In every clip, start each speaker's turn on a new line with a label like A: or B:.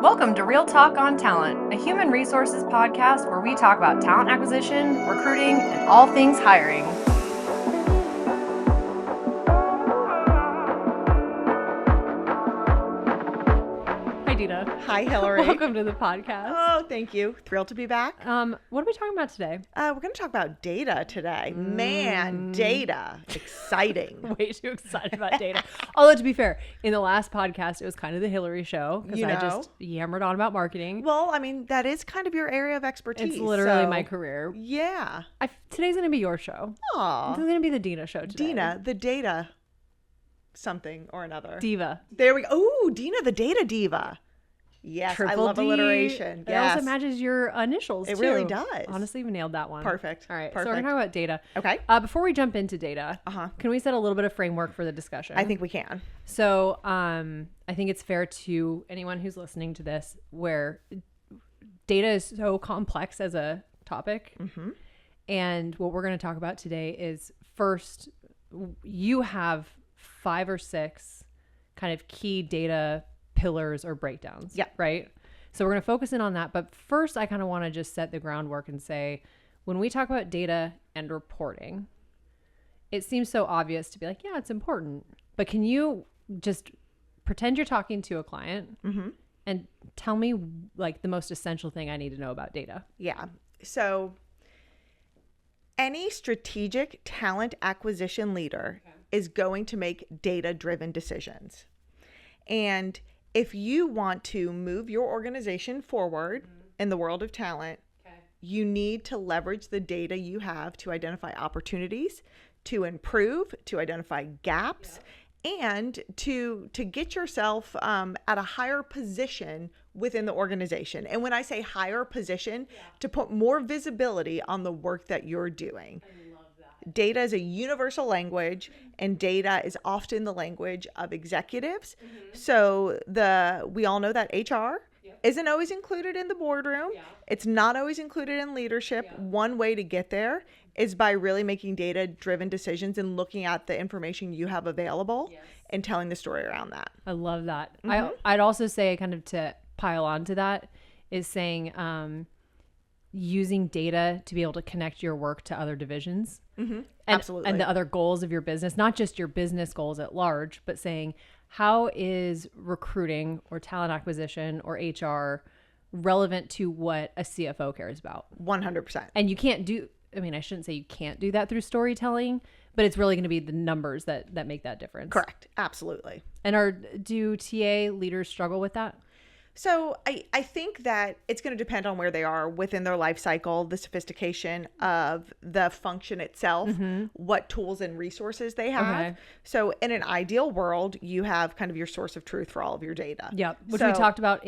A: Welcome to Real Talk on Talent, a human resources podcast where we talk about talent acquisition, recruiting, and all things hiring. Hi, Dina.
B: Hi, Hilary.
A: Welcome to the podcast.
B: Oh, thank you. Thrilled to be back.
A: What are we talking about today?
B: We're going to talk about data today. Man, data. Exciting.
A: Way too excited about data. Although, to be fair, in the last podcast, it was kind of the Hilary show because I just yammered on about marketing.
B: Well, I mean, that is kind of your area of expertise.
A: It's literally my career.
B: Yeah.
A: Today's going to be your show.
B: Aw.
A: It's going to be the Dina show today.
B: Dina, the data something or another.
A: Diva.
B: There we go. Ooh, Dina, the data diva. Yes, I love alliteration.
A: It also matches your initials,
B: It
A: too.
B: really does.
A: Honestly, we nailed that one.
B: Perfect.
A: All right,
B: Perfect.
A: so we're going to talk about data.
B: Okay.
A: Before we jump into data, can we set a little bit of framework for the discussion?
B: I think we can.
A: So I think it's fair to anyone who's listening to this where data is so complex as a topic. Mm-hmm. And what we're going to talk about today is first, you have 5 or 6 kind of key data pillars or breakdowns.
B: Yeah.
A: Right. So we're going to focus in on that. But first, I kind of want to just set the groundwork and say, when we talk about data and reporting, it seems so obvious to be like, yeah, it's important. But can you just pretend you're talking to a client and tell me like the most essential thing I need to know about data?
B: Yeah. So any strategic talent acquisition leader is going to make data-driven decisions. And if you want to move your organization forward in the world of talent, you need to leverage the data you have to identify opportunities, to improve, to identify gaps, and to get yourself at a higher position within the organization. And when I say higher position, to put more visibility on the work that you're doing. Data is a universal language, and data is often the language of executives. So we all know that HR isn't always included in the boardroom. It's not always included in leadership. One way to get there is by really making data-driven decisions and looking at the information you have available and telling the story around that.
A: I love that. I'd also say, kind of to pile on to that, is saying using data to be able to connect your work to other divisions.
B: Absolutely.
A: And the other goals of your business, not just your business goals at large, but saying, how is recruiting or talent acquisition or HR relevant to what a CFO cares about? 100%. And you can't I shouldn't say you can't do that through storytelling, but it's really going to be the numbers that make that difference.
B: Correct. Absolutely.
A: And do TA leaders struggle with that?
B: So I think that it's going to depend on where they are within their life cycle, the sophistication of the function itself, what tools and resources they have. Okay. So in an ideal world, you have kind of your source of truth for all of your data.
A: Yep. Which we talked about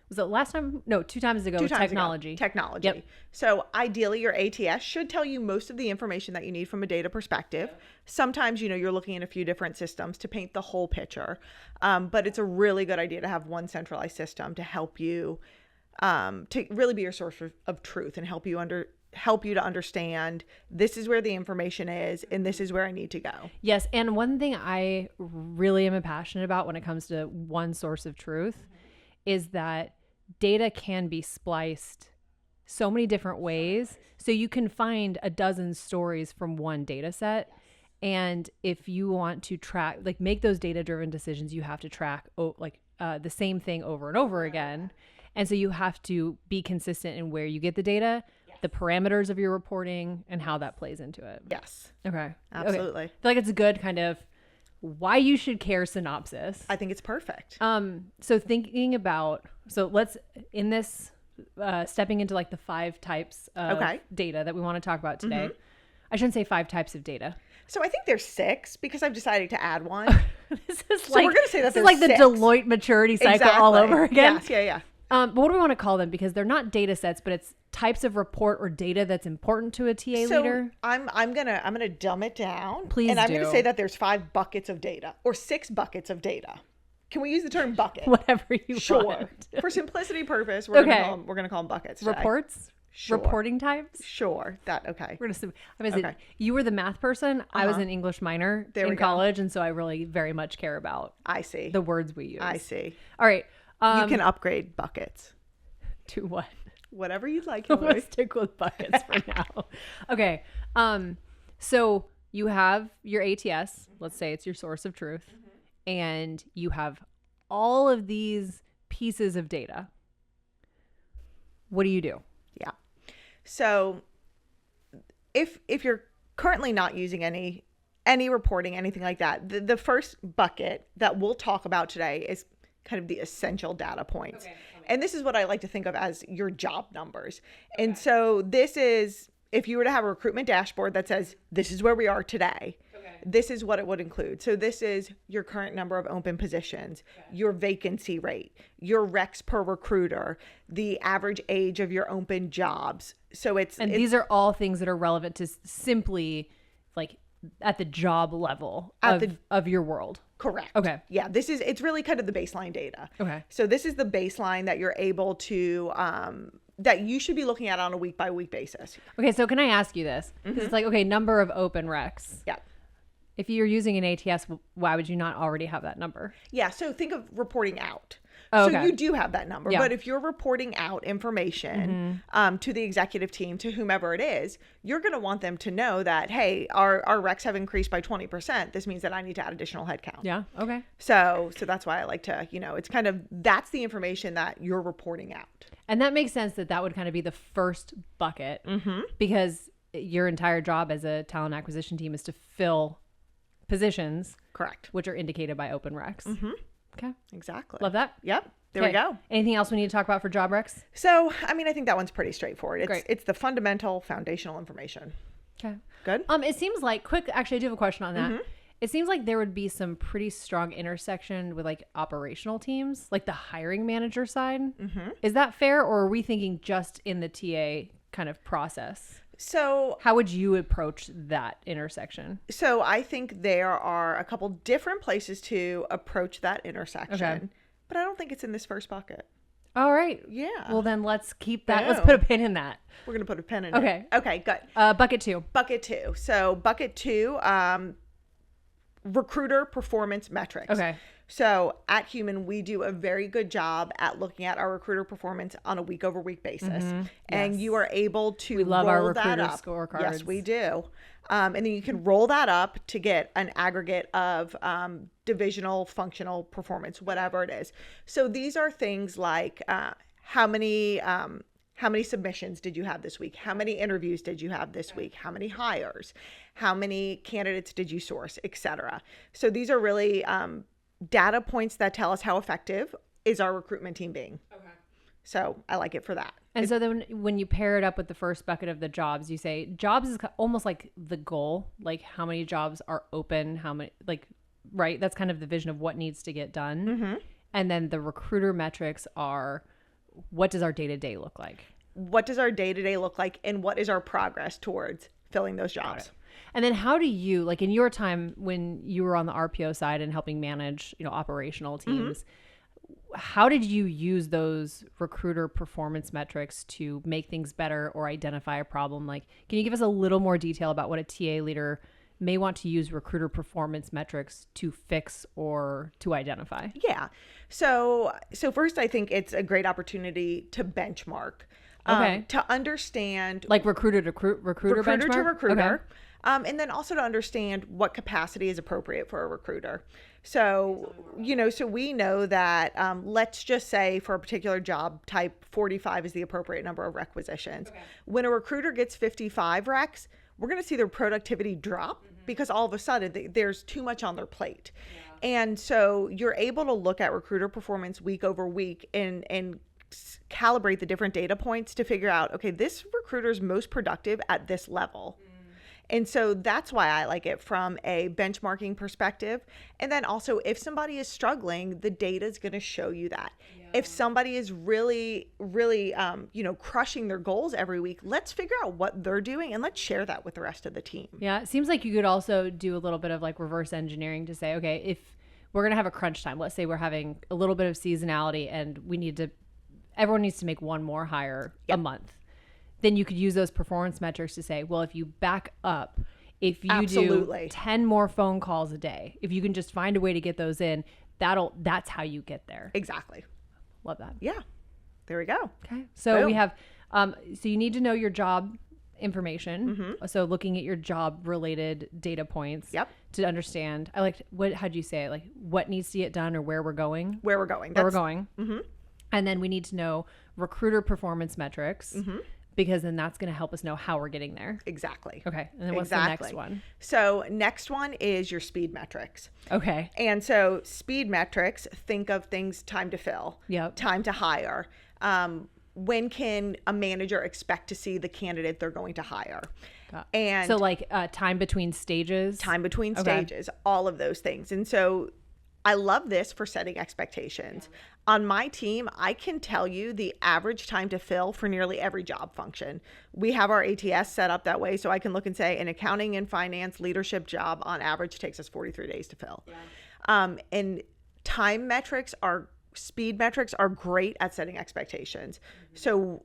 A: was it last time? No, 2 times ago. Technology.
B: Technology. Yep. So ideally, your ATS should tell you most of the information that you need from a data perspective. Yep. Sometimes, you're looking at a few different systems to paint the whole picture. But it's a really good idea to have one centralized system to help you, to really be your source of truth and help you to understand this is where the information is and this is where I need to go.
A: Yes. And one thing I really am passionate about when it comes to one source of truth is that data can be spliced so many different ways. So you can find a dozen stories from one data set. And if you want to track, make those data-driven decisions, you have to track the same thing over and over again. And so you have to be consistent in where you get the data, the parameters of your reporting, and how that plays into it.
B: Yes.
A: Okay.
B: Absolutely.
A: Okay. I feel like it's a good kind of why you should care synopsis.
B: I think it's perfect.
A: So thinking about, let's, in this, stepping into the 5 types of data that we want to talk about today. I shouldn't say 5 types of data.
B: So I think there's 6 because I've decided to add one.
A: We're
B: going to say that there's 6.
A: The Deloitte maturity cycle all over again.
B: Yes, yeah.
A: But what do we want to call them? Because they're not data sets, but it's types of report or data that's important to a TA leader.
B: I'm gonna dumb it down.
A: Please
B: and I'm gonna say that there's 5 buckets of data or 6 buckets of data. Can we use the term bucket?
A: Whatever you want.
B: Sure. For simplicity purpose, we're gonna call them buckets today.
A: Reports. Sure. Reporting types?
B: Sure. Okay.
A: We're gonna you were the math person. I was an English minor in college, and so I really very much care about
B: I see.
A: the words we use.
B: I see.
A: All right.
B: You can upgrade buckets.
A: To what?
B: Whatever you'd like.
A: I'm gonna stick with buckets for now. Okay. So you have your ATS. Let's say it's your source of truth, and you have all of these pieces of data. What do you do?
B: Yeah. So if you're currently not using any reporting, anything like that, the first bucket that we'll talk about today is kind of the essential data points. Okay. And this is what I like to think of as your job numbers. Okay. And so this is, if you were to have a recruitment dashboard that says, this is where we are today, this is what it would include. So this is your current number of open positions, your vacancy rate, your recs per recruiter, the average age of your open jobs. So
A: these are all things that are relevant to simply like at the job level of your world.
B: Correct.
A: Okay.
B: Yeah, it's really kind of the baseline data.
A: Okay.
B: So this is the baseline that you're able to, that you should be looking at on a week by week basis.
A: Okay. So can I ask you this? Because it's like, okay, number of open recs.
B: Yeah.
A: If you're using an ATS, why would you not already have that number?
B: Yeah. So think of reporting out.
A: Oh,
B: so
A: okay.
B: you do have that number,
A: Yeah.
B: but if you're reporting out information to the executive team, to whomever it is, you're going to want them to know that, hey, our recs have increased by 20%. This means that I need to add additional headcount.
A: Yeah. Okay.
B: So that's why I like to, it's kind of, that's the information that you're reporting out.
A: And that makes sense that would kind of be the first bucket because your entire job as a talent acquisition team is to fill positions.
B: Correct.
A: Which are indicated by open recs. Okay.
B: Exactly.
A: Love that.
B: Yep. There we go.
A: Anything else we need to talk about for job recs?
B: So, I mean, I think that one's pretty straightforward.
A: Great.
B: It's the fundamental foundational information.
A: Okay.
B: Good.
A: It seems like actually I do have a question on that. It seems like there would be some pretty strong intersection with like operational teams, like the hiring manager side. Is that fair, or are we thinking just in the TA kind of process?
B: So
A: how would you approach that intersection?
B: So I think there are a couple different places to approach that intersection, but I don't think it's in this first bucket.
A: All right.
B: Yeah.
A: Well, then let's keep that. Let's put a pin in that.
B: We're going to put a pin in
A: it.
B: Okay, good.
A: Bucket two.
B: Bucket two. So bucket two, recruiter performance metrics.
A: Okay.
B: So at Hueman, we do a very good job at looking at our recruiter performance on a week over week basis. And you are able to
A: love
B: roll
A: our recruiter
B: that up.
A: scorecards.
B: Yes, we do. And then you can roll that up to get an aggregate of divisional, functional performance, whatever it is. So these are things like how many submissions did you have this week? How many interviews did you have this week? How many hires? How many candidates did you source, etc. So these are really data points that tell us how effective is our recruitment team being. Okay. So I like it for that.
A: And so then when you pair it up with the first bucket of the jobs, you say jobs is almost like the goal, like how many jobs are open, how many, like, right? That's kind of the vision of what needs to get done. And then the recruiter metrics are, what does our day-to-day look like?
B: What does our day-to-day look like, and what is our progress towards filling those jobs?
A: And then how do you, like in your time when you were on the RPO side and helping manage, operational teams, how did you use those recruiter performance metrics to make things better or identify a problem? Like, can you give us a little more detail about what a TA leader may want to use recruiter performance metrics to fix or to identify?
B: Yeah. So first, I think it's a great opportunity to benchmark. To understand,
A: like recruiter to recruiter benchmark?
B: to recruiter.
A: Okay.
B: And then also to understand what capacity is appropriate for a recruiter. So, so we know that, let's just say for a particular job type, 45 is the appropriate number of requisitions. Okay. When a recruiter gets 55 recs, we're going to see their productivity drop because all of a sudden there's too much on their plate. Yeah. And so you're able to look at recruiter performance week over week and calibrate the different data points to figure out, okay, this recruiter is most productive at this level. And so that's why I like it from a benchmarking perspective. And then also, if somebody is struggling, the data is going to show you that. Yeah. If somebody is really, really, crushing their goals every week, let's figure out what they're doing and let's share that with the rest of the team.
A: Yeah. It seems like you could also do a little bit of like reverse engineering to say, okay, if we're going to have a crunch time, let's say we're having a little bit of seasonality and everyone needs to make one more hire a month. Then you could use those performance metrics to say, well, if you back up, if you do 10 more phone calls a day, if you can just find a way to get those in, that's how you get there.
B: Exactly.
A: Love that.
B: Yeah. There we go.
A: Okay. So
B: Boom.
A: we have, so you need to know your job information. So looking at your job related data points.
B: Yep.
A: To understand, how'd you say it? Like what needs to get done or where we're going?
B: Where we're going.
A: Where we're going. And then we need to know recruiter performance metrics because then that's going to help us know how we're getting there.
B: Exactly.
A: Okay. And then what's the next one?
B: So next one is your speed metrics.
A: Okay.
B: And so speed metrics, think of things, time to fill, time to hire. When can a manager expect to see the candidate they're going to hire? And
A: so like time between stages,
B: all of those things. And so I love this for setting expectations. On my team, I can tell you the average time to fill for nearly every job function. We have our ATS set up that way, so I can look and say an accounting and finance leadership job on average takes us 43 days to fill. And time metrics speed metrics are great at setting expectations. So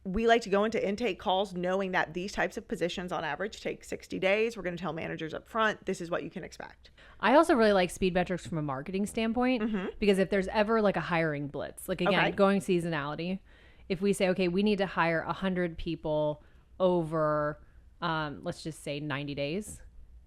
B: we like to go into intake calls knowing that these types of positions on average take 60 days. We're going to tell managers up front, this is what you can expect.
A: I also really like speed metrics from a marketing standpoint because if there's ever like a hiring blitz, like again, going seasonality, if we say, okay, we need to hire 100 people over, let's just say 90 days.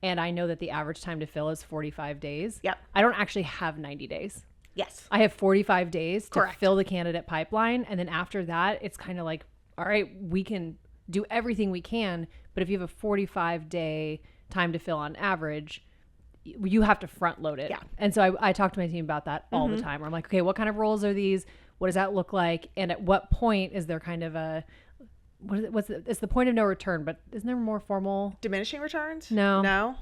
A: And I know that the average time to fill is 45 days. I don't actually have 90 days.
B: Yes.
A: I have 45 days to fill the candidate pipeline. And then after that, it's kind of like, all right, we can do everything we can. But if you have a 45-day time to fill on average, you have to front load it. And so I talk to my team about that all the time. Where I'm like, okay, what kind of roles are these? What does that look like? And at what point is there kind of a, it's the point of no return, but isn't there more formal?
B: Diminishing returns?
A: No.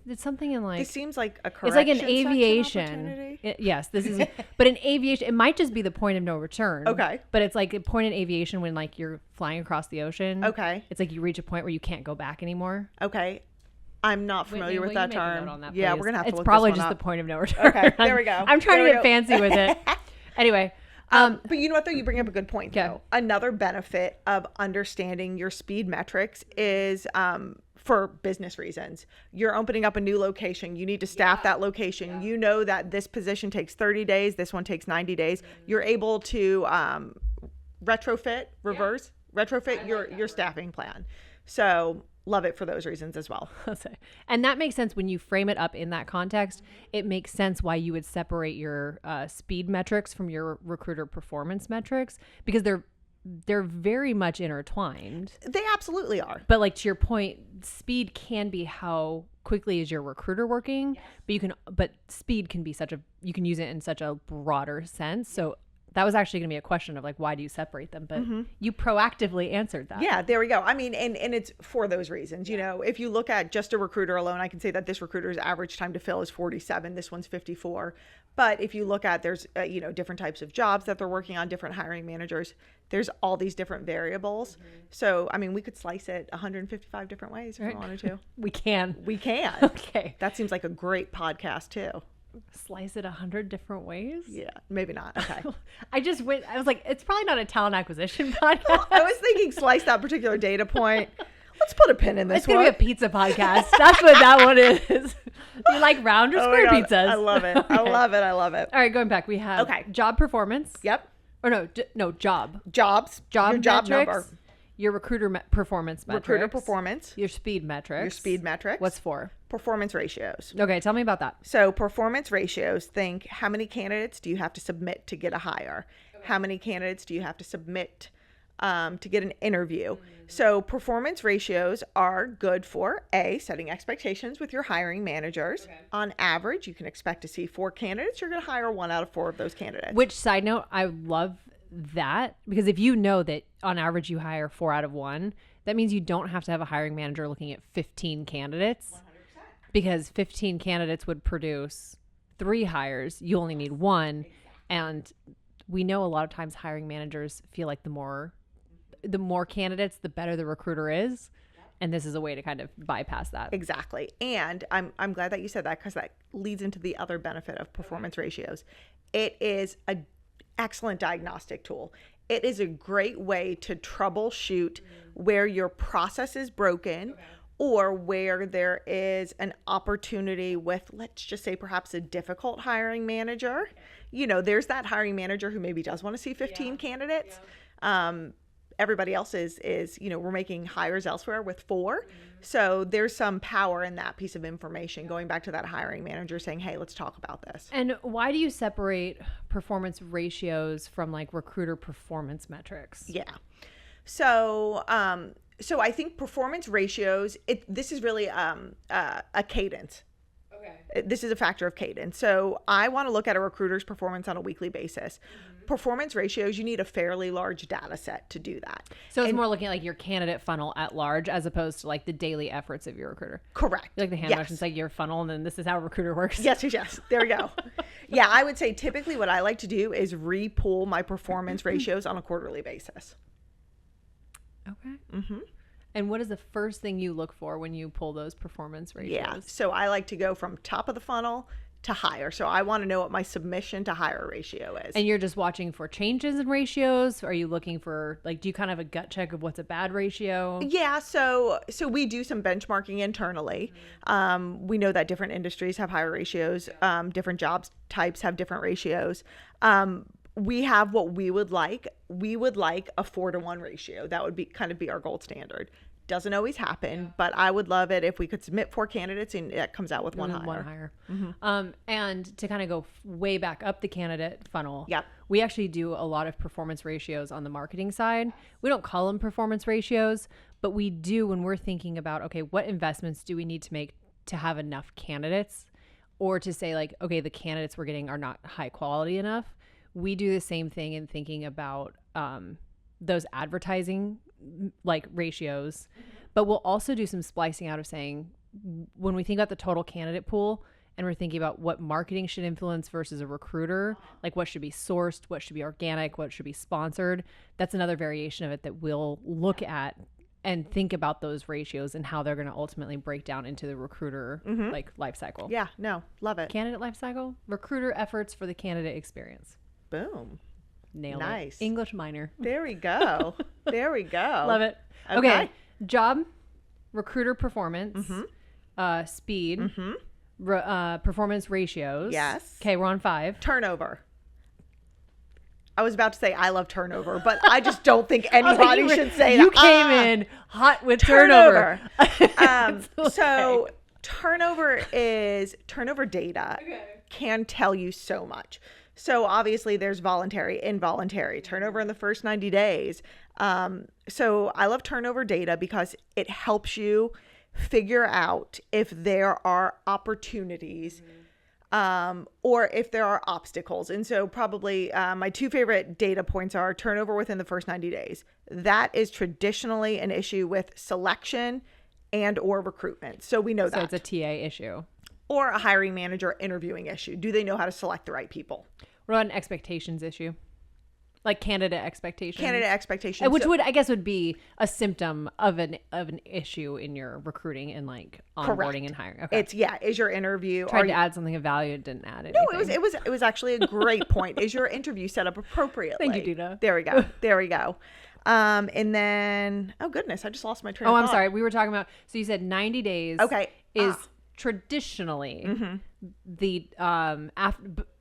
A: It's something in like,
B: it seems like a correction.
A: It's like in aviation. Yes, this is, but in aviation, it might just be the point of no return.
B: Okay.
A: But it's like a point in aviation when like you're flying across the ocean.
B: Okay.
A: It's like you reach a point where you can't go back anymore.
B: Okay. I'm not familiar with that term.
A: On that,
B: yeah, we're going to have to
A: look
B: this one up.
A: It's probably just the point of no return.
B: Okay, there we go.
A: I'm trying to get fancy with it. Anyway.
B: But you know what, though? You bring up a good point, though. Another benefit of understanding your speed metrics is for business reasons. You're opening up a new location. You need to staff that location. You know that this position takes 30 days. This one takes 90 days. You're able to retrofit your staffing plan. So love it for those reasons as well.
A: And that makes sense when you frame it up in that context. It makes sense why you would separate your speed metrics from your recruiter performance metrics because they're very much intertwined.
B: They absolutely are.
A: But like to your point, speed can be how quickly is your recruiter working, but speed can be you can use it in such a broader sense. So that was actually going to be a question of like, why do you separate them? But you proactively answered that.
B: Yeah, there we go. I mean, and it's for those reasons. You know, if you look at just a recruiter alone, I can say that this recruiter's average time to fill is 47. This one's 54. But if you look at there's, different types of jobs that they're working on, different hiring managers, there's all these different variables. So, I mean, we could slice it 155 different ways if we wanted to.
A: We can.
B: Okay. That seems like a great podcast too.
A: Slice it 100 different ways?
B: Yeah, maybe not. Okay.
A: I was like, it's probably not a talent acquisition podcast.
B: I was thinking slice that particular data point. Let's put a pin in this one.
A: It's going to be a pizza podcast. That's what that one is. You like round or square pizzas?
B: I love it. Okay. I love it.
A: All right, going back. We have job performance.
B: Yep.
A: Or no, job.
B: Jobs.
A: Job
B: your job
A: metrics,
B: number.
A: Your recruiter performance metrics.
B: Recruiter performance.
A: Your speed metrics.
B: What's
A: for?
B: Performance ratios.
A: Okay, tell me about that.
B: So performance ratios, think how many candidates do you have to submit to get a hire? Okay. How many candidates do you have to submit to get an interview? So performance ratios are good for setting expectations with your hiring managers. Okay. On average, you can expect to see 4 candidates. You're going to hire 1 out of 4 of those candidates.
A: Which, side note, I love that because if you know that on average you hire 4 out of 1, that means you don't have to have a hiring manager looking at 15 candidates. 100%. Because 15 candidates would produce 3 hires. You only need 1. Exactly. And we know a lot of times hiring managers feel like the more candidates, the better the recruiter is. And this is a way to kind of bypass that.
B: Exactly. And I'm glad that you said that because that leads into the other benefit of performance ratios. It is an excellent diagnostic tool. It is a great way to troubleshoot where your process is broken or where there is an opportunity with, let's just say, perhaps a difficult hiring manager. You know, there's that hiring manager who maybe does want to see 15 candidates. Everybody else is, you know, we're making hires elsewhere with 4. So there's some power in that piece of information, going back to that hiring manager saying, hey, let's talk about this.
A: And why do you separate performance ratios from like recruiter performance metrics?
B: Yeah. So I think performance ratios, this is really a cadence. Okay. This is a factor of cadence. So I want to look at a recruiter's performance on a weekly basis. Performance ratios, you need a fairly large data set to do that.
A: So it's more looking at like your candidate funnel at large as opposed to like the daily efforts of your recruiter.
B: Correct.
A: Like the hand motions, like your funnel, and then this is how a recruiter works.
B: Yes. There we go. Yeah, I would say typically what I like to do is re-pull my performance ratios on a quarterly basis.
A: Okay. And what is the first thing you look for when you pull those performance ratios?
B: Yeah. So I like to go from top of the funnel to hire. So I want to know what my submission to hire ratio is.
A: And you're just watching for changes in ratios? Are you looking for, like, do you kind of have a gut check of what's a bad ratio?
B: Yeah. So we do some benchmarking internally. We know that different industries have higher ratios. Different job types have different ratios. We have what we would like. We would like a 4-to-1 ratio. That would be kind of be our gold standard. Doesn't always happen, but I would love it if we could submit 4 candidates and it comes out with one hire.
A: And to kind of go way back up the candidate funnel,
B: Yep.
A: we actually do a lot of performance ratios on the marketing side. We don't call them performance ratios, but we do when we're thinking about, okay, what investments do we need to make to have enough candidates, or to say like, okay, the candidates we're getting are not high quality enough. We do the same thing in thinking about those advertising like ratios, but we'll also do some splicing out of saying when we think about the total candidate pool and we're thinking about what marketing should influence versus a recruiter, like what should be sourced, what should be organic, what should be sponsored. That's another variation of it that we'll look at and think about those ratios and how they're going to ultimately break down into the recruiter like life cycle.
B: Yeah, no, love it.
A: Candidate life cycle, recruiter efforts for the candidate experience.
B: Boom.
A: Nailed
B: Nice.
A: it. English minor.
B: There we go. There we go.
A: Love it. Okay. Job, recruiter performance, speed, performance ratios.
B: Yes.
A: Okay, we're on 5.
B: Turnover. I was about to say I love turnover, but I just don't think anybody should say that.
A: You came in hot with turnover.
B: So turnover data can tell you so much. So obviously there's voluntary, involuntary, turnover in the first 90 days. So I love turnover data because it helps you figure out if there are opportunities or if there are obstacles. And so probably my 2 favorite data points are turnover within the first 90 days. That is traditionally an issue with selection and or recruitment. So we know that.
A: So it's a TA issue.
B: Or a hiring manager interviewing issue. Do they know how to select the right people?
A: What about an expectations issue? Like candidate expectations?
B: Candidate expectations.
A: Which would be a symptom of an issue in your recruiting and like onboarding
B: Correct.
A: And hiring. Okay.
B: Is your interview
A: tried to add something of value, it didn't add anything.
B: No, it was actually a great point. Is your interview set up appropriately?
A: Thank you, Dina.
B: There we go. And then oh goodness, I just lost my train of thought.
A: I'm sorry. We were talking about, so you said 90 days is traditionally the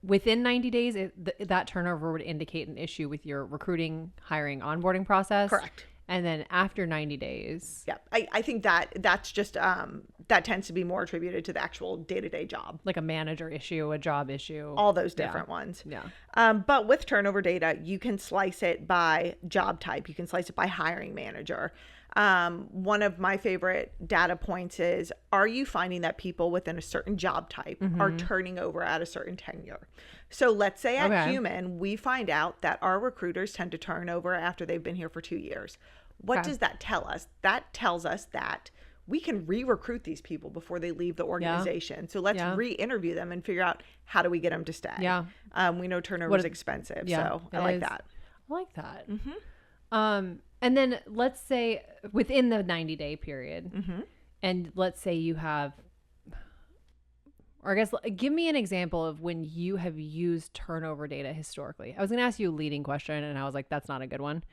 A: within 90 days that turnover would indicate an issue with your recruiting, hiring, onboarding process.
B: Correct.
A: And then after 90 days.
B: Yeah. I think that's just that tends to be more attributed to the actual day-to-day job.
A: Like a manager issue, a job issue.
B: All those different ones.
A: Yeah.
B: But with turnover data, you can slice it by job type. You can slice it by hiring manager. One of my favorite data points is, are you finding that people within a certain job type are turning over at a certain tenure? So let's say at Hueman, we find out that our recruiters tend to turn over after they've been here for 2 years. What does that tell us? That tells us that we can re-recruit these people before they leave the organization. Yeah. So let's re-interview them and figure out how do we get them to stay.
A: Yeah.
B: We know turnover is expensive. Yeah, so I like that.
A: I like that. And then let's say within the 90-day period, and let's say you have, or I guess give me an example of when you have used turnover data historically. I was going to ask you a leading question and I was like, that's not a good one.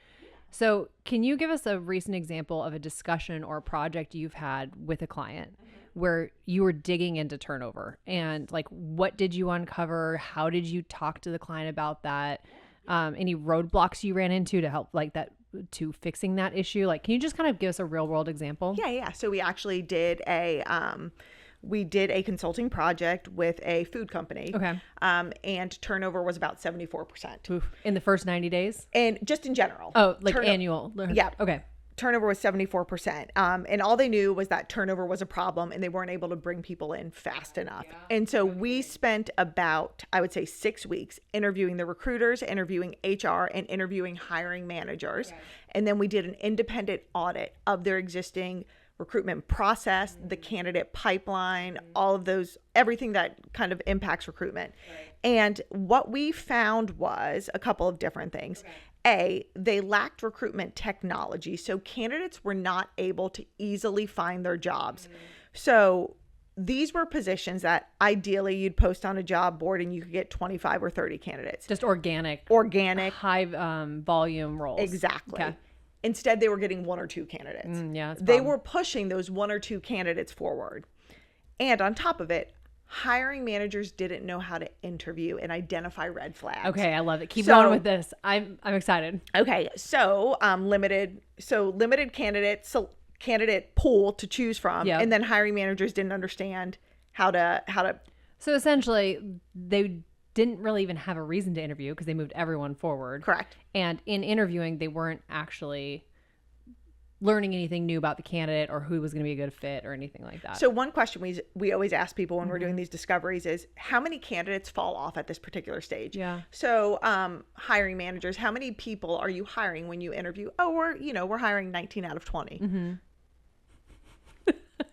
A: So can you give us a recent example of a discussion or a project you've had with a client where you were digging into turnover, and like, what did you uncover? How did you talk to the client about that? Any roadblocks you ran into to help like that, to fixing that issue? Like, can you just kind of give us a real world example?
B: Yeah. So we actually did a consulting project with a food company.
A: Okay.
B: And turnover was about 74%.
A: Oof. In the first 90 days?
B: And just in general.
A: Oh, like annual.
B: Yeah.
A: Okay.
B: Turnover was 74%. And all they knew was that turnover was a problem and they weren't able to bring people in fast enough. And so we spent about, I would say, 6 weeks interviewing the recruiters, interviewing HR, and interviewing hiring managers. And then we did an independent audit of their existing recruitment process, the candidate pipeline, all of those, everything that kind of impacts recruitment. And what we found was a couple of different things. They lacked recruitment technology, so candidates were not able to easily find their jobs. So these were positions that ideally you'd post on a job board and you could get 25 or 30 candidates.
A: Just organic,
B: high
A: volume roles.
B: Exactly.
A: Okay.
B: Instead, they were getting 1 or 2 candidates. They were pushing those 1 or 2 candidates forward. And on top of it, hiring managers didn't know how to interview and identify red flags.
A: Okay, I love it. Keep going with this. I'm excited.
B: Okay, so limited candidate pool to choose from, and then hiring managers didn't understand how to.
A: So essentially, they didn't really even have a reason to interview because they moved everyone forward.
B: Correct.
A: And in interviewing, they weren't actually learning anything new about the candidate or who was going to be a good fit or anything like that.
B: So one question we always ask people when we're doing these discoveries is, how many candidates fall off at this particular stage?
A: Yeah.
B: So hiring managers, how many people are you hiring when you interview? Oh, we're hiring 19 out of 20.
A: Mm-hmm.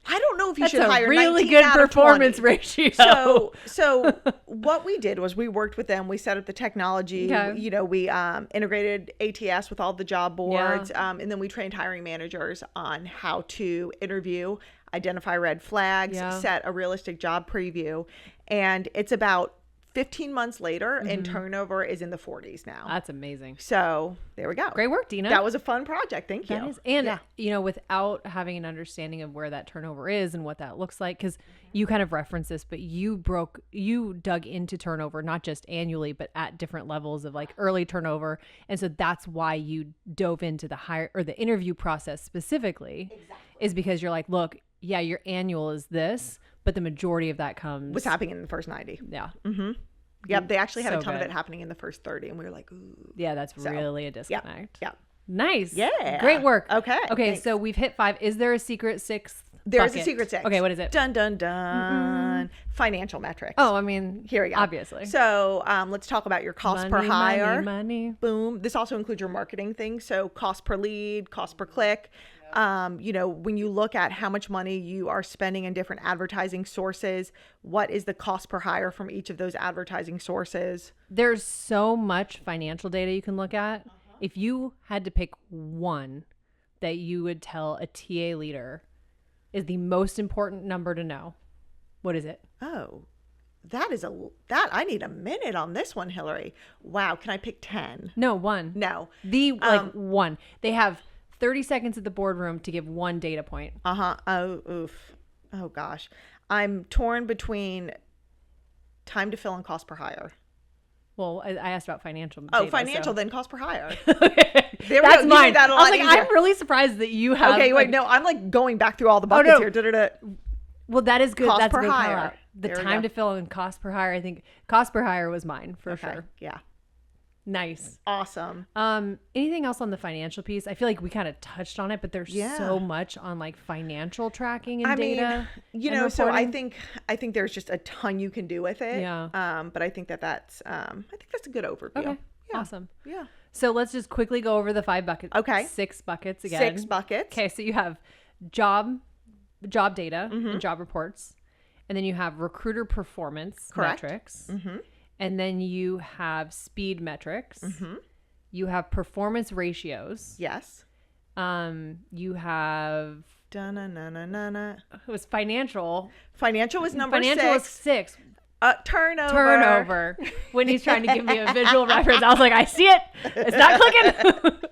B: I don't know if you
A: That's
B: should hire
A: really
B: 19
A: good
B: out of
A: performance
B: 20.
A: ratio.
B: So what we did was we worked with them. We set up the technology.
A: Okay.
B: We integrated ATS with all the job boards, and then we trained hiring managers on how to interview, identify red flags, set a realistic job preview, and it's about 15 months later, and turnover is in the 40s now.
A: That's amazing.
B: So there we go.
A: Great work, Dina.
B: That was a fun project. Thank you.
A: That is, and without having an understanding of where that turnover is and what that looks like, because you kind of referenced this, but you dug into turnover, not just annually, but at different levels of like early turnover. And so that's why you dove into the interview process specifically. Exactly. Is because you're like, look, yeah, your annual is this, but the majority of that was
B: happening in the first 90.
A: Yeah.
B: Mm-hmm. Yep. They actually had
A: So
B: a ton of
A: good.
B: it happening in the first 30. And we were like, ooh.
A: Yeah, that's really a disconnect.
B: Yeah.
A: Nice.
B: Yeah.
A: Great work.
B: Okay.
A: Thanks. So we've hit 5. Is there a secret 6th?
B: There's
A: bucket?
B: a secret 6.
A: Okay, what is it?
B: Dun, dun, dun. Financial metrics.
A: Oh, I mean,
B: here we go.
A: Obviously.
B: So let's talk about your cost per hire.
A: Money.
B: Boom. This also includes your marketing things. So cost per lead, cost per click. When you look at how much money you are spending in different advertising sources, what is the cost per hire from each of those advertising sources?
A: There's so much financial data you can look at. If you had to pick one that you would tell a TA leader is the most important number to know, what is it?
B: Oh, that I need a minute on this one, Hilary. Wow. Can I pick 10?
A: No, 1.
B: No.
A: One. They have 30 seconds at the boardroom to give one data point.
B: Oh, oof. Oh, gosh. I'm torn between time to fill and cost per hire.
A: Well, I asked about financial data.
B: Oh, financial, then cost per hire.
A: Okay.
B: That's
A: mine.
B: That
A: I was like, I'm really surprised that you have.
B: Okay, wait, no, I'm like going back through all the buckets here. Da-da-da.
A: Well, that is good.
B: Cost
A: That's
B: per
A: a good
B: hire.
A: call out. The time to fill and cost per hire. I think cost per hire was mine for sure.
B: Yeah.
A: Nice.
B: Awesome.
A: Anything else on the financial piece? I feel like we kind of touched on it, but there's so much on like financial tracking and data.
B: So I think there's just a ton you can do with it.
A: Yeah.
B: But I think that's a good overview.
A: Okay.
B: Yeah.
A: Awesome.
B: Yeah.
A: So let's just quickly go over the 5 buckets.
B: Okay.
A: 6 buckets again.
B: 6 buckets.
A: Okay. So you have job data and job reports, and then you have recruiter performance metrics. Mm-hmm. And then you have speed metrics. Mm-hmm. You have performance ratios.
B: Yes.
A: You have.
B: It
A: was financial.
B: Financial was number 6.
A: Financial was 6.
B: Turnover.
A: When he's trying to give me a visual reference, I was like, I see it. It's not clicking.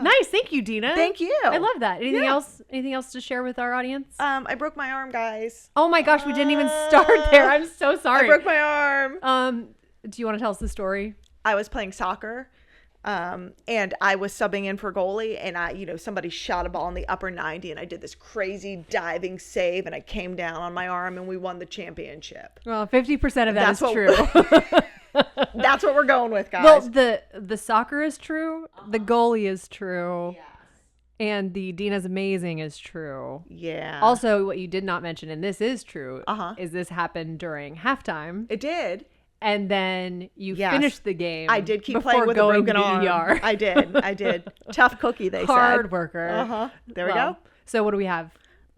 A: Nice. Thank you, Dina.
B: Thank you.
A: I love that. Anything
B: Yeah.
A: else? Anything else to share with our audience?
B: I broke my arm, guys.
A: Oh my gosh, we didn't even start there. I'm so sorry.
B: I broke my arm.
A: Do you want to tell us the story?
B: I was playing soccer, and I was subbing in for goalie, and somebody shot a ball in the upper 90, and I did this crazy diving save, and I came down on my arm, and we won the championship.
A: Well, 50% of that is true.
B: That's what we're going with, guys.
A: Well, the soccer is true. The goalie is true. Yes. And the Dina's amazing is true.
B: Yeah.
A: Also, what you did not mention, and this is true, is this happened during halftime.
B: It did.
A: And then you finished the game.
B: I did keep playing with a broken arm.
A: ER.
B: I did. Tough cookie, they said.
A: Hard worker.
B: There we go.
A: So what do we have?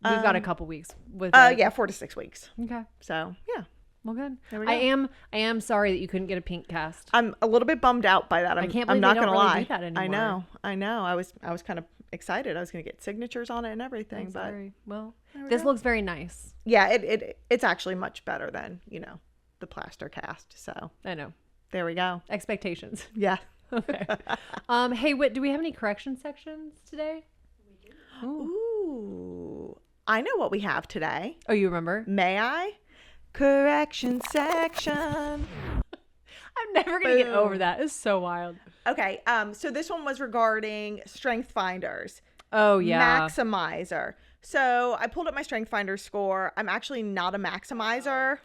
A: We've got a couple weeks. With
B: 4 to 6 weeks.
A: Okay.
B: So, yeah.
A: Well, good.
B: There we go.
A: I am sorry that you couldn't get a pink cast.
B: I'm a little bit bummed out by that.
A: I can't believe
B: I'm not
A: they don't
B: gonna
A: really
B: lie.
A: do that anymore.
B: I know. I was kind of excited. I was going to get signatures on it and everything.
A: I'm
B: but
A: sorry. Well, this looks very nice.
B: Yeah, it's actually much better than the plaster cast. So
A: I know.
B: There we go.
A: Expectations.
B: Yeah.
A: Okay. Hey, Whit, do we have any correction sections today?
B: We do. Ooh. I know what we have today.
A: Oh, you remember?
B: May I? Correction section.
A: I'm never going to get over that. It's so wild.
B: Okay. So this one was regarding strength finders.
A: Oh, yeah.
B: Maximizer. So I pulled up my strength finder score. I'm actually not a maximizer.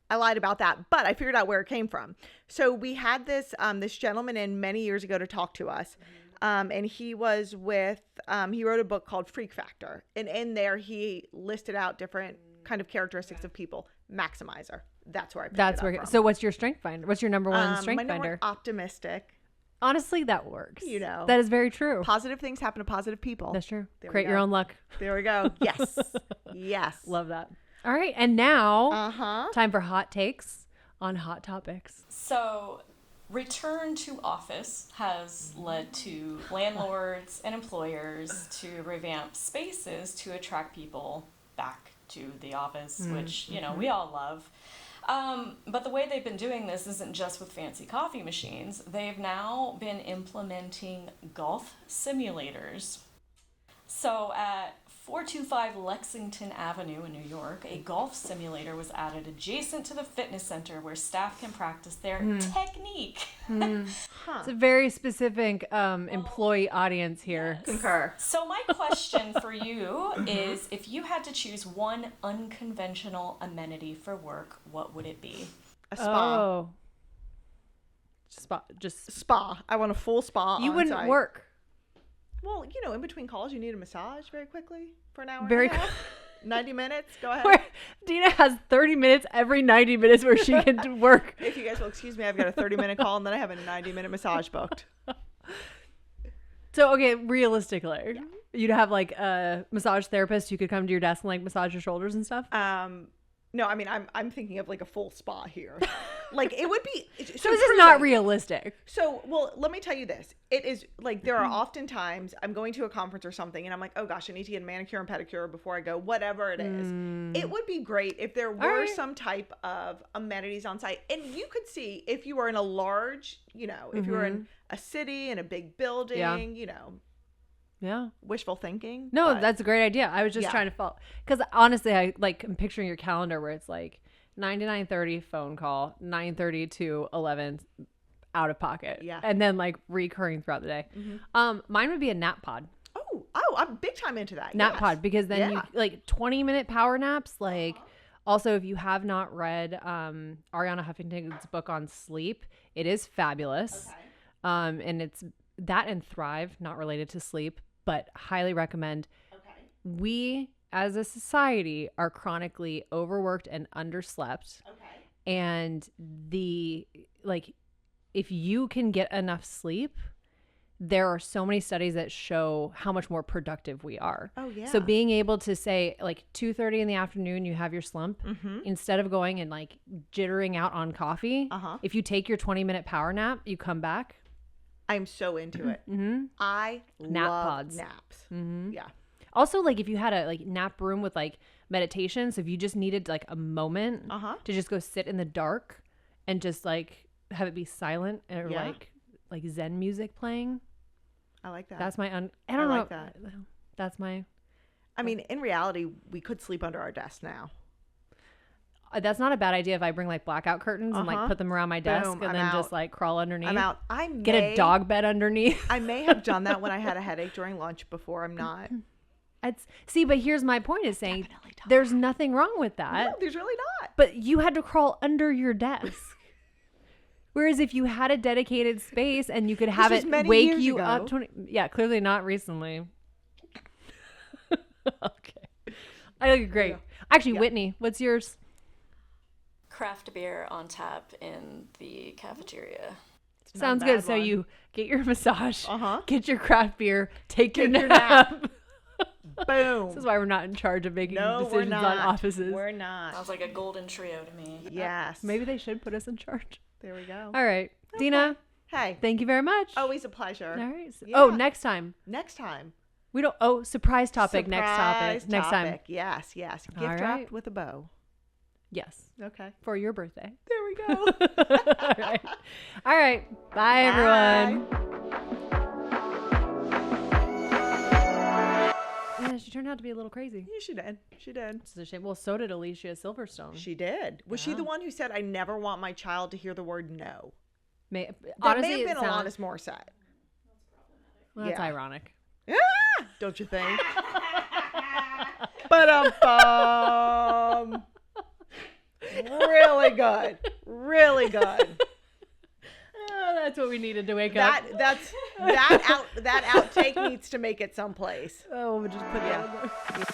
B: I lied about that, but I figured out where it came from. So we had this gentleman in many years ago to talk to us. And he was with, he wrote a book called Freak Factor. And in there, he listed out different kind of characteristics of people. Maximizer. That's where I picked it up from.
A: So what's your strength finder? What's your number one strength
B: my number
A: finder?
B: Optimistic.
A: Honestly, that works.
B: That
A: is very true.
B: Positive things happen to positive people.
A: That's true. Create your own luck.
B: There we go. Yes. Yes.
A: Love that. All right. And now, time for hot takes on hot topics.
C: So, return to office has led to landlords and employers to revamp spaces to attract people back to the office, which, we all love. But the way they've been doing this isn't just with fancy coffee machines. They've now been implementing golf simulators. So at 425 Lexington Avenue in New York, a golf simulator was added adjacent to the fitness center where staff can practice their technique.
A: It's a very specific employee audience here.
B: Concur.
C: So my question for you is, if you had to choose one unconventional amenity for work, what would it be?
B: A spa.
A: Oh.
B: Spa. I want a full spa.
A: You wouldn't
B: on-site.
A: work.
B: Well, in between calls, you need a massage very quickly for an hour.
A: Very
B: and a half. 90 minutes. Go ahead.
A: Dina has 30 minutes every 90 minutes where she can work.
B: If you guys will excuse me, I've got a 30-minute call and then I have a 90-minute massage booked.
A: So, okay, realistically, you'd have like a massage therapist who could come to your desk and like massage your shoulders and stuff?
B: No, I mean, I'm thinking of like a full spa here. Like it would be.
A: So this is not realistic.
B: So, well, let me tell you this. It is like there are often times I'm going to a conference or something and I'm like, oh gosh, I need to get a manicure and pedicure before I go, whatever it is. It would be great if there were some type of amenities on site. And you could see if you were in a large, if you were in a city, in a big building,
A: Yeah.
B: Wishful thinking.
A: No, that's a great idea. I was just trying to follow. Because honestly, I'm picturing your calendar where it's like 9 to 9:30 phone call, 9:30 to 11 out of pocket.
B: Yeah.
A: And then like recurring throughout the day. Mine would be a nap pod.
B: Oh, I'm big time into that.
A: Nap pod. Because then you like 20-minute power naps. Like also, if you have not read Ariana Huffington's book on sleep, it is fabulous. Okay. And it's that and Thrive, not related to sleep, but highly recommend. Okay. We, as a society, are chronically overworked and underslept. Okay. And if you can get enough sleep, there are so many studies that show how much more productive we are. Oh, yeah. So being able to say like 2:30 in the afternoon, you have your slump, instead of going and like jittering out on coffee, if you take your 20-minute power nap, you come back.
B: I'm so into it. I love
A: pods.
B: Naps. Yeah.
A: Also, like if you had a like nap room with like meditation, so if you just needed like a moment to just go sit in the dark and just like have it be silent and like Zen music playing.
B: I like that.
A: That's my I don't know.
B: like that.
A: That's my.
B: I mean, in reality, we could sleep under our desk now.
A: That's not a bad idea if I bring like blackout curtains and like put them around my desk
B: Boom,
A: and
B: I'm
A: then
B: out.
A: just like crawl underneath.
B: I'm out.
A: Get a dog bed underneath.
B: I may have done that when I had a headache during lunch before. I'm not.
A: See, but here's my point is saying there's nothing wrong with that.
B: No, there's really not.
A: But you had to crawl under your desk. Whereas if you had a dedicated space and you could have
B: was
A: it
B: many
A: wake
B: years
A: you
B: ago.
A: up. Yeah, clearly not recently. Okay. I look great.
B: Yeah.
A: Actually, Whitney, what's yours?
C: Craft beer on tap in the cafeteria.
A: Sounds
B: Not a
A: good.
B: bad
A: So
B: one.
A: you get your massage,
B: Uh-huh.
A: get your craft beer, take your
B: your
A: nap.
B: Boom.
A: This is why we're not in charge of making
B: No, we're
A: decisions
B: not.
A: on offices.
B: We're not.
C: Sounds like a golden trio to me.
B: Yes.
A: Maybe they should put us in charge.
B: There we go.
A: All right. Dina,
B: Hey,
A: thank you very much.
B: always a pleasure.
A: All right.
B: Yeah.
A: Oh, next time.
B: Next time.
A: We don't. Oh, surprise topic. Next topic.
B: Surprise
A: Next time.
B: topic. Yes, yes. Gift
A: All
B: wrapped
A: right.
B: with a bow.
A: Yes.
B: Okay.
A: For your birthday.
B: There we go.
A: All right. All right. Bye, everyone. Yeah, she turned out to be a little crazy.
B: Yeah, she did. She did.
A: It's a shame. Well, so did Alicia Silverstone.
B: She did. Was she
A: Yeah.
B: the one who said, "I never want my child to hear the word no"?
A: That
B: Honestly, may have been Alanis Morissette.
A: Well, that's
B: Yeah.
A: ironic.
B: Ah, don't you think? But really good. Really good.
A: Oh, that's what we needed to wake up.
B: That outtake needs to make it someplace.
A: Oh, we'll just put that in there.